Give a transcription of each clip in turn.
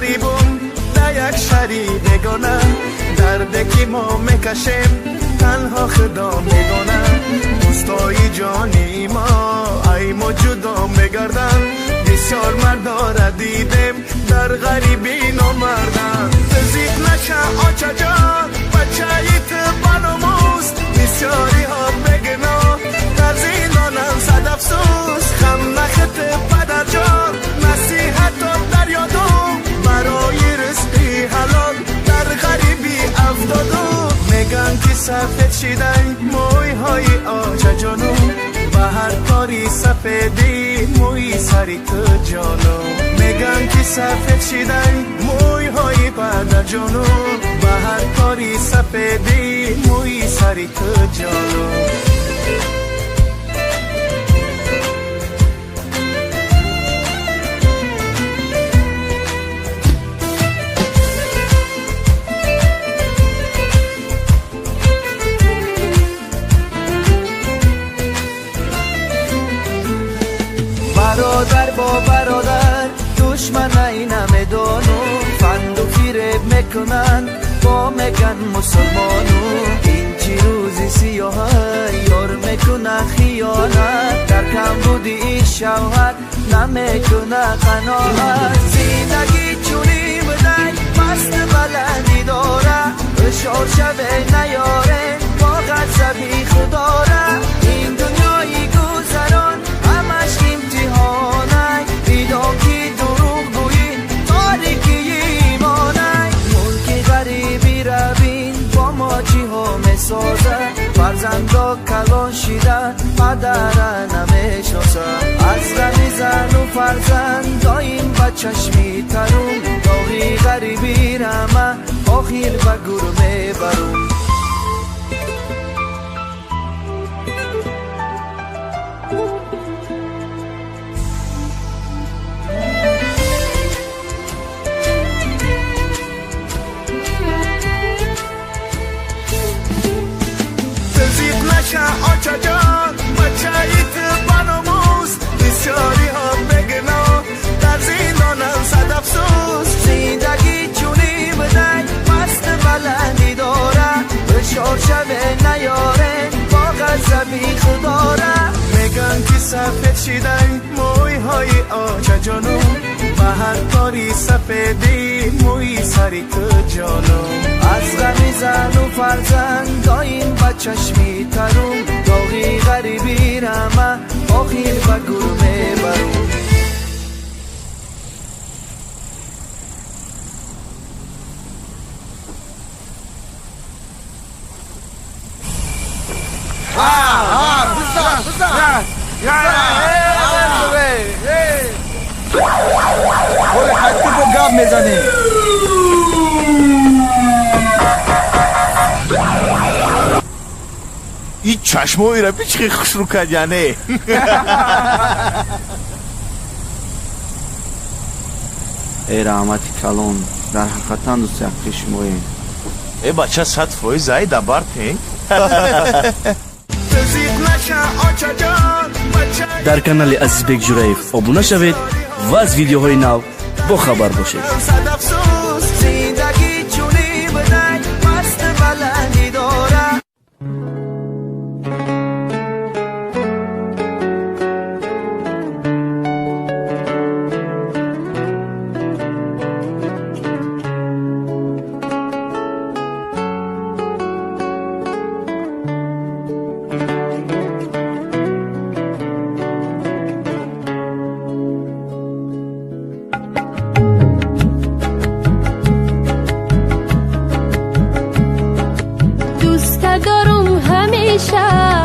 غریبون در یک شهری بگونه درده که ما میکشیم تنها خدا میدونه مستای جانی ما ای ما جدا میگردن بسیار مرداره دیدیم در غریبی نامردن تزیق نشه آچه جان بچه ایت بانموز بسیاری ها بگنا در زندانم صد افسوس خم نخط پدر جان نصیحت در یادم برای رزقی حلال در غریبی افتادم میگن که سفید شیدن موی های آچه جانو و هر کاری سفیدی موی سری تو جانو میگن که سفید شیدن موی های پدر جانو و هر کاری سفیدی موی سری تو جانو برادر با برادر دشمن اینم دانو فند و فریب میکنن با میگن مسلمانو این چی روزی سیاه یار میکنه خیانت در کم بودی این شوهر نمیکنه قناعت زندگی چونی بدن مست بلندی داره اشار شبه نیاره با غضبی خدا را این دنیای گذران همش امتحانه بیدام که دروغ گویی تاریکی ایمانه ملک غریبی روین با ما چی ها میسازه فرزندا کلان شیدن پدر نمیشناسه از غمی زن و فرزند دایم با چشمی ترون داغی غریبی رمه آخیر به گرمه برون آچه جان بچه ایت بانموز بسیاری ها بگنا در زندانم صد افسوس زندگی چونی بدن مست بلندی داره بشار شبه نیاره با غضبی خدا را میگن که سفید شیدن موی های آچه جانو و هر کاری سفیدی موی سری تو جانو از غمی زن و فرزند دایم با چشمی ترون داغی غریبی رمه آخیر با گرمه برون خطی با گاب میزنی این چشمایی را بیچی خوش رو کردیانه ای رحمتی کلون در حقیقتا دوست یک چشمایی ای بچه 100% زایده بارتین дар канали Азизбек Жураев обуна шавед ва аз видеоҳои нав бохабар бошед.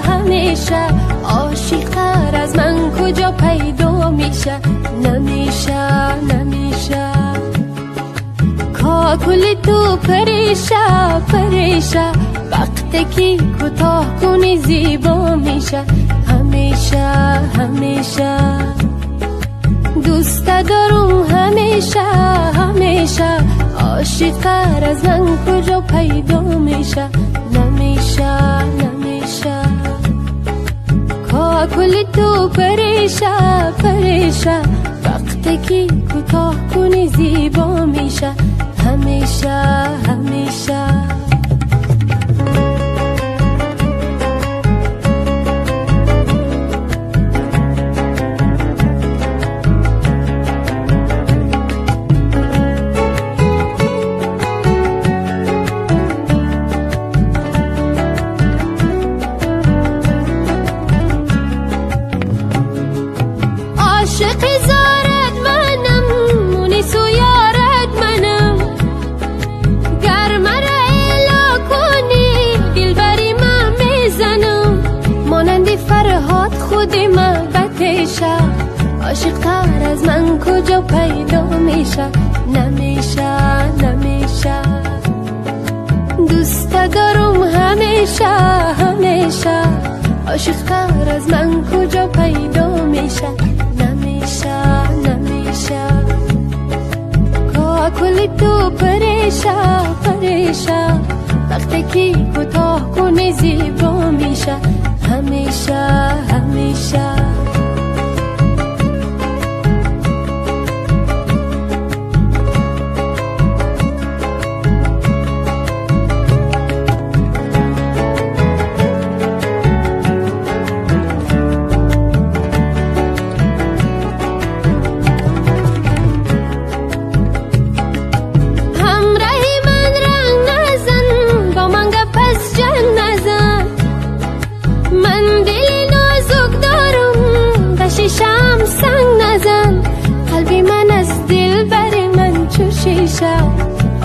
همیشه عاشق‌تر از من کجا پیدا میشه نمیشه کاکل تو پریشه وقتی که کوتاه کنی زیبا میشه همیشه دوست دارم همیشه عاشق‌تر از من کجا پیدا میشه نمیشه کاکل تو پریشه وقتی که کوتاه کنی زیبا میشه همیشه همیشه همیشه عاشق تر از من کجا پیدا میشه نمیشه نمیشه دوست دارم همیشه همیشه عاشق تر از من کجا پیدا میشه نمیشه نمیشه کلی تو پریشه پریشه وقتی که کوتاه کنی زیبا میشه همیشه همیشه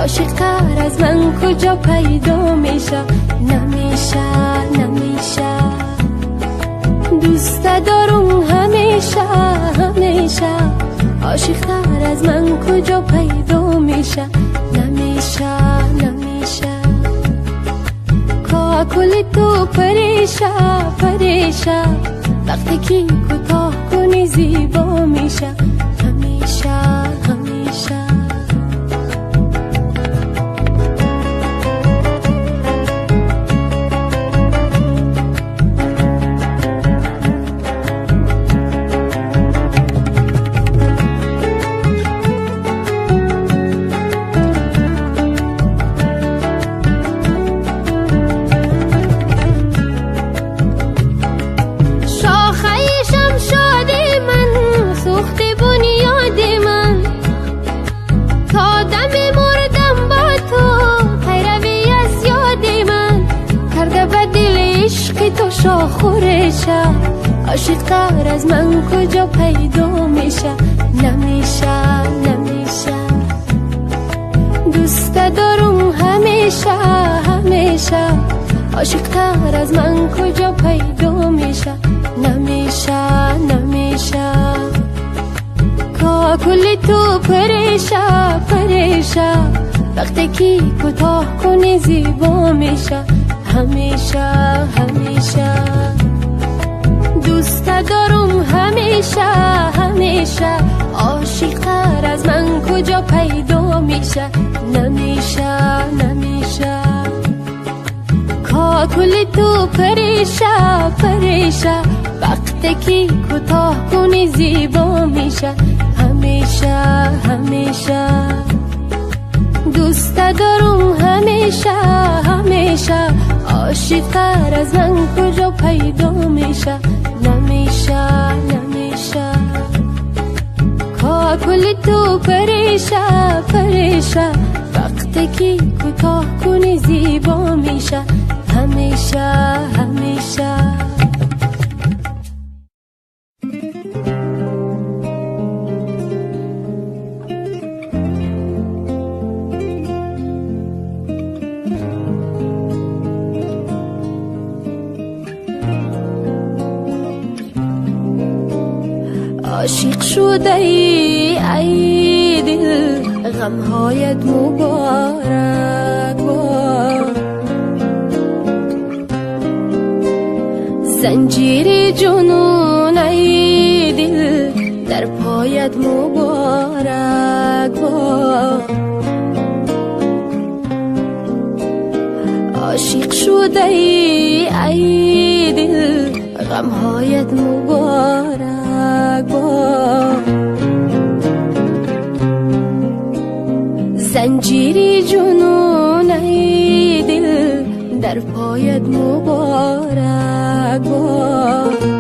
عاشق تر از من کجا پیدا میشه نمیشه نمیشه دوست دارم همیشه همیشه عاشق تر از من کجا پیدا میشه نمیشه نمیشه کلی تو پریشه پریشه وقتی که کوتاه کنی زیبا میشه همیشه همیشه خورشه عاشق تر از من کجا پیدا میشه نمیشه نمیشه دوست دارم همیشه همیشه عاشق تر از من کجا پیدا میشه نمیشه نمیشه کلی تو پریشه پریشه وقتی که کوتاه کنی زیبا میشه همیشه همیشه دوست دارم همیشه همیشه عاشق تر از من کجا پیدا میشه نمیشه نمیشه کلی تو پریشه پریشه وقتی که کوتاه کنی زیبا میشه همیشه همیشه دوست دارم همیشه همیشه عاشق تر از من کجا پیدا میشه نمیشه نمیشه کلی تو پریشه پریشه وقتی که کوتاه کنی زیبا میشه همیشه همیشه عاشق شده ای دل غمهایت مبارک باد زنجیر جنون ای دل در پایت مبارک باد عاشق شده ای دل غمهایت مبارک باد زنجیری جنون ای دل در پایت مبارک باد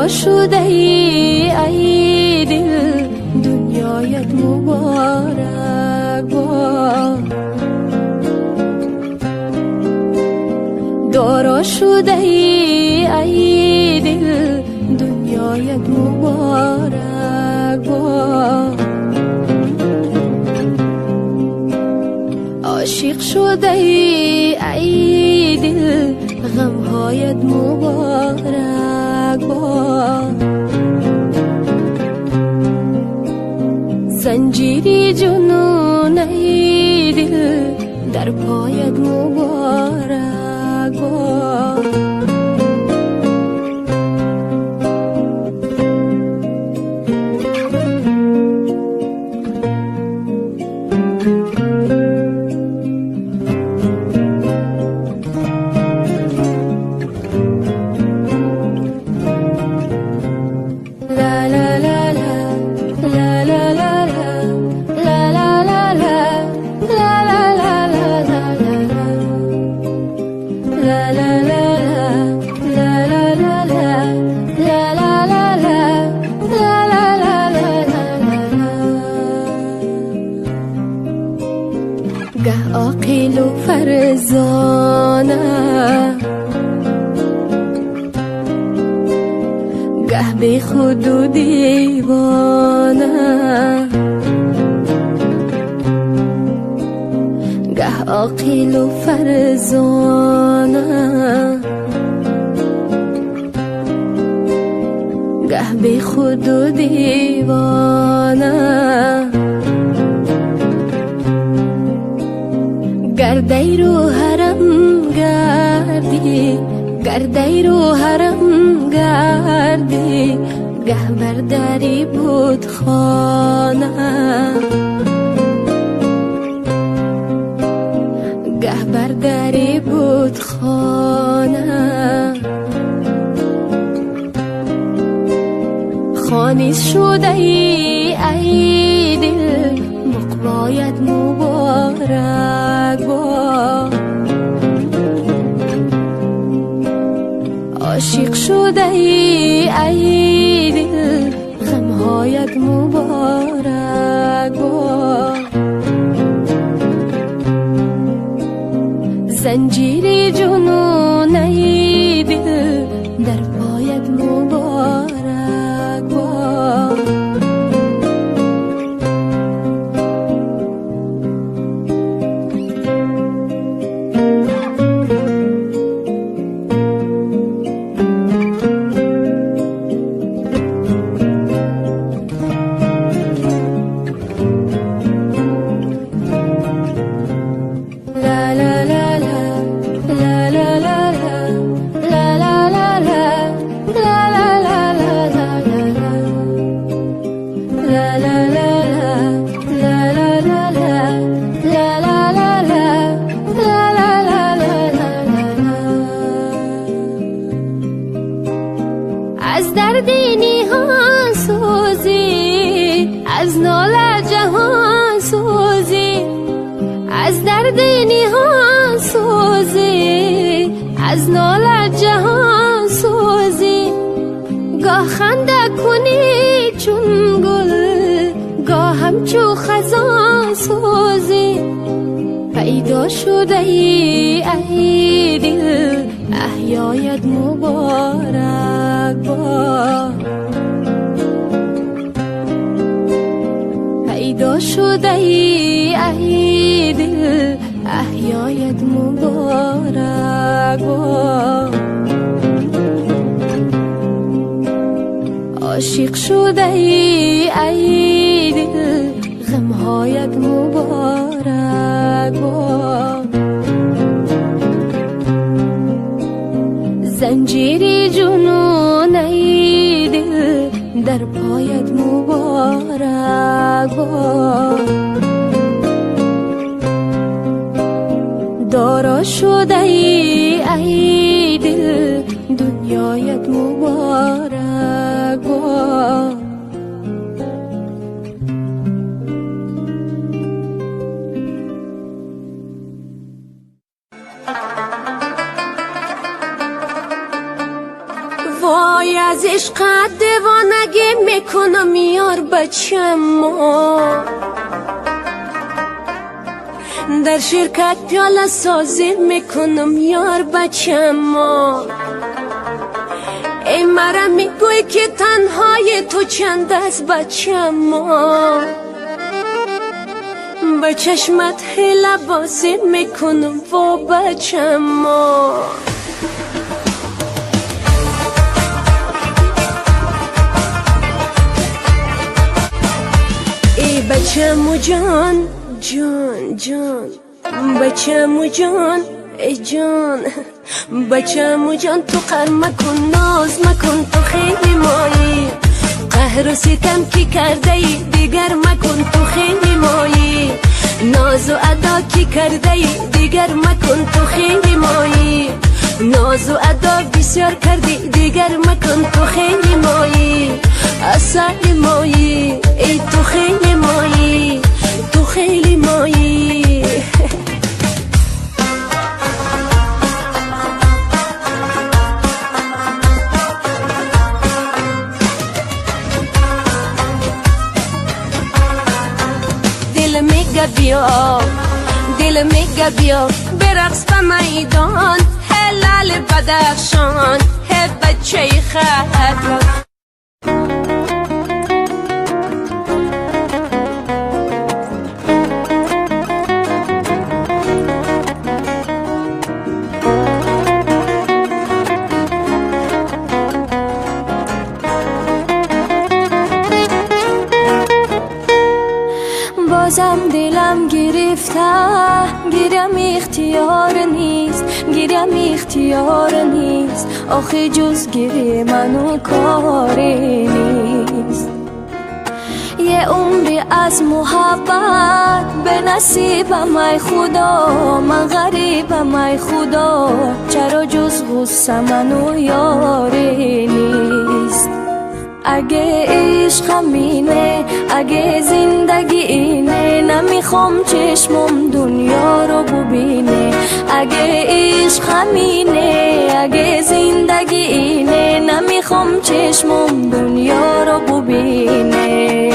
شده ای دل دنیایت مبارک باد دارا شده ای دل دنیایت مبارک باد عاشق شده ای دل غمهایت مبارک باد زنجیری جنون ای دل در پایت مبارک باد عاقل و فرزانه گه بی خود و دیوانه گه عاقل و فرزانه گه بی خود و دیوانه گردی رو حرم گردی گردی رو حرم گردی گه برداری بود خانه گه برداری بود خانه خانیز شده ای دل مقبایت مبارک باد عاشق شده ای دل غمهایت مبارک باد زنجیری جنون ای دل در پایت مبارک باد خنده کنی چون گل گاهم چو خزان سوزی پیدا شده ای دل احیایت مبارک باد پیدا شده ای دل احیایت مبارک باد عاشق شده ای دل غمهایت مبارک باد زنجیری جنون ای دل در پایت مبارک باد دارا شده ای دل دنیایت مبارک باد وای از عشقت دیوانگی میکنم یار بچم در شرکت پیاله سازی میکنم یار بچم ای مرا میگوی که تنهای تو چند است بچم به چشمت حیله بازی میکنم و بچم ای بچم جان جان جان بچم جان ای جان بچم جان تو قهر مکن ناز مکن تو خیلی مایی قهر و ستم کی کرده ای دیگر مکن تو خیلی مایی ناز و ادا کی کرده ای دیگر مکن تو خیلی مایی ناز و ادا بسیار کردی دیگر مکن تو خیلی مایی اصل مایی ای تو خیلی مایی تو خیلی مایی دل میگه بیا دل میگه بیا برقص به میدان هلال بدخشان هی بچه خط بازم دلم گرفته گیرم اختیار نیست گیرم اختیار نیست آخه جز گیری منو کاری نیست یه عمری از محبت به نصیبم ای خدا من غریبم ای خدا چرا جز غصه منو یاری نیست اگه عشقم اینه اگه زندگی اینه نمیخوام چشمم دنیا رو ببینه اگه عشقم اینه اگه زندگی اینه نمیخوام چشمم دنیا رو ببینه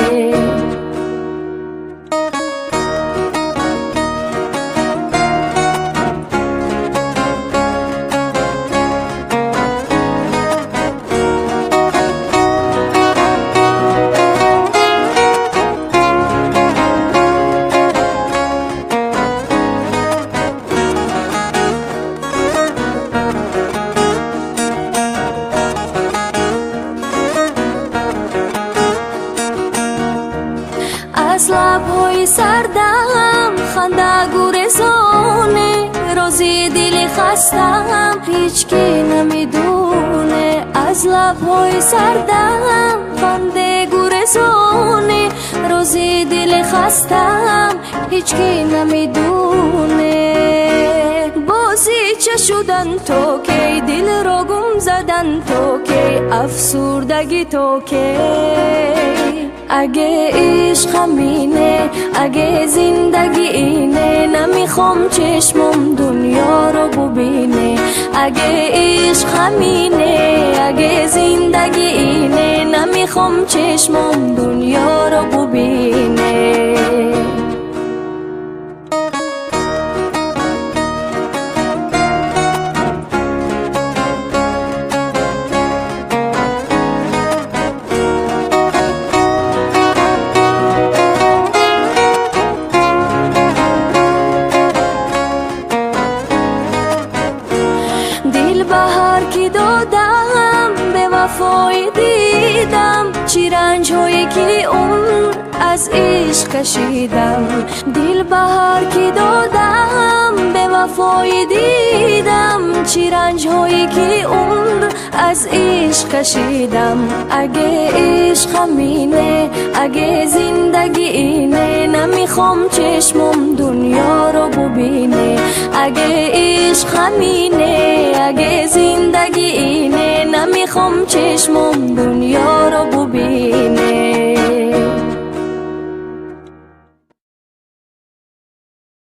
از لب‌های سردم خنده گریزونه روزی دل خستم هیچ کی نمیدونه از لب‌های سردم خنده گریزونه روزی دل خستم هیچ کی نمیدونه بازی چه شدن تو که دل رو گم زدن تو که افسردگی تو که اگه عشق همینه، اگه زندگی اینه، نمیخوام چشمم دنیا رو ببینه. اگه عشق همینه، اگه زندگی اینه، نمیخوام چشمم دنیا رو ببینه. وفای دیدم، چی رنج هایی که اون از عشق کشیدم. دل بهار که دادم، به وفای دیدم، چی رنج هایی که اون از عشق کشیدم. اگه عشق همینه، اگه زندگی اینه، نمیخوام چشمم دنیا رو ببینه. اگه عشق همینه، اگه زندگی اینه، نمیخوام چشمم دنیا رو ببینه.